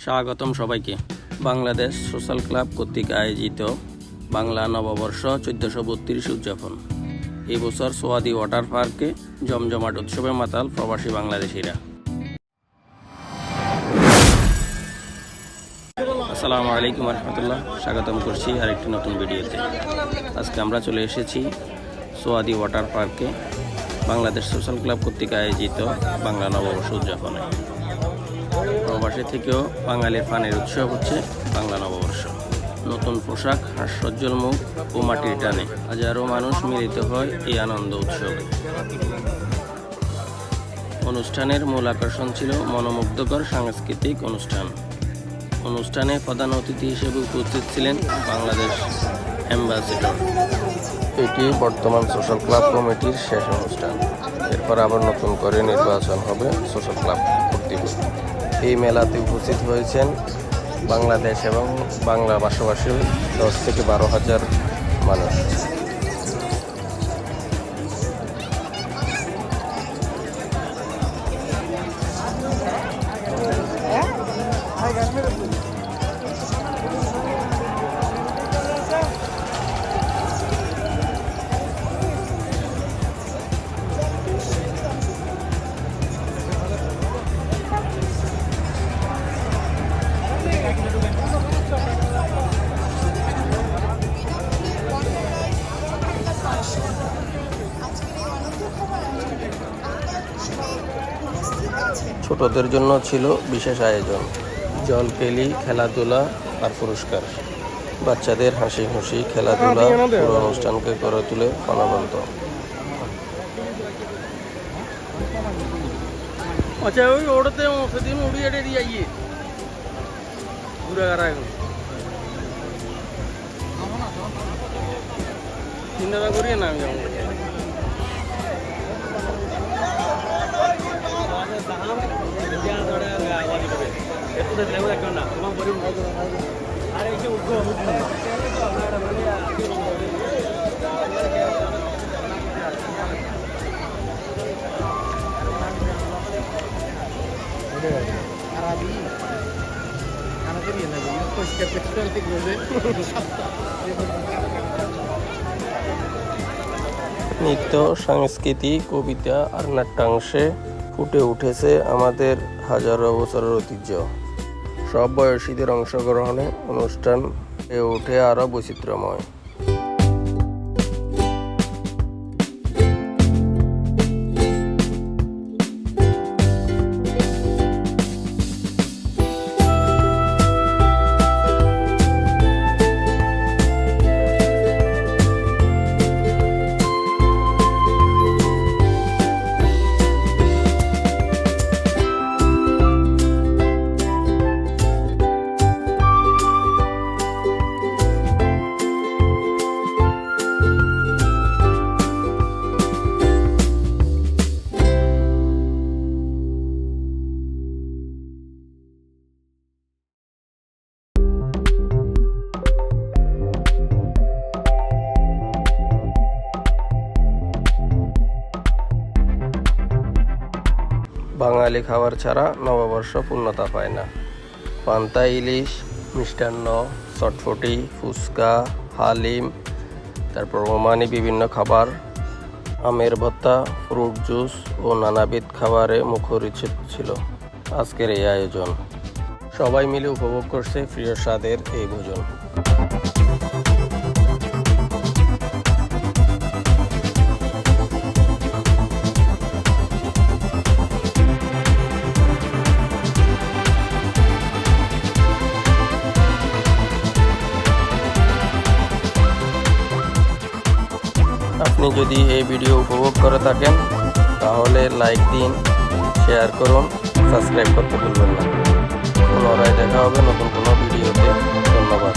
স্বাগতম সবাইকে। Bangladesh social club কর্তৃক আয়োজিত বাংলা নববর্ষ 1432 উদযাপন। এই বছর সোয়াদি ওয়াটার পার্কে জমজমাট উৎসবে মাতাল প্রবাসী বাংলাদেশিরা। আসসালামু আলাইকুম রহমতুল্লাহ, স্বাগতম করছি আরেকটি নতুন ভিডিওতে। আজকে আমরা চলে এসেছি সোয়াদি ওয়াটার পার্কে বাংলাদেশ সোশ্যাল ক্লাব কর্তৃক আয়োজিত বাংলা নববর্ষ উদযাপনে। প্রবাসী থেকেও বাঙালির পানের উৎসব হচ্ছে বাংলা নববর্ষ। নতুন পোশাক, হাস্যোজ্জ্বল মুখ ও মাটির টানে হাজারো মানুষ মিলিত হয় এই আনন্দ উৎসবে। অনুষ্ঠানের মূল আকর্ষণ ছিল মনোমুগ্ধকর সাংস্কৃতিক অনুষ্ঠানে প্রধান অতিথি হিসেবে উপস্থিত ছিলেন বাংলাদেশ অ্যাম্বাসেডর। এটি বর্তমান সোশ্যাল ক্লাব কমিটির শেষ অনুষ্ঠান। এরপর আবার নতুন করে নির্বাচন হবে সোশ্যাল ক্লাব কর্তৃপক্ষ। এই মেলাতে উপস্থিত হয়েছেন বাংলাদেশ এবং বাংলা ভাষাভাষী 10 থেকে 12,000 মানুষ। ছোটদের জন্য ছিল বিশেষ আয়োজন, জলকেলি, খেলাধুলা আর পুরস্কার। বাচ্চাদের হাসি খুশি খেলাধুলা পুরো অনুষ্ঠানকে করে তুলে প্রাণবন্ত। আচ্ছা, ওই ওড়তে সেদিন উড়িয়ে দিয়ে আইয়ে ঘুরে গেরা এখন চিন্তা করিয়ে না আমি যেমন নৃত্য, সংস্কৃতি, কবিতা আর নাট্যাংশে ফুটে উঠেছে আমাদের হাজারো বছরের ঐতিহ্য। সব বয়সীদের অংশগ্রহণে অনুষ্ঠান হয়ে ওঠে আরও বৈচিত্র্যময়। বাঙালি খাবার ছাড়া নববর্ষ পূর্ণতা পায় না। পান্তা ইলিশ, মিষ্টান্ন, চটফটি, ফুচকা, হালিম, তারপর ওমানি বিভিন্ন খাবার, আমের ভর্তা, ফ্রুট জুস ও নানাবিধ খাবারে মুখরিত ছিল আজকের এই আয়োজন। সবাই মিলে উপভোগ করছে প্রিয় স্বাদের এই ভোজন। আপনি যদি এই ভিডিও উপভোগ করে থাকেন তাহলে লাইক দিন, শেয়ার করুন, সাবস্ক্রাইব করতে ভুলবেন না। পুনরায় দেখা হবে নতুন কোনো ভিডিওতে। ধন্যবাদ।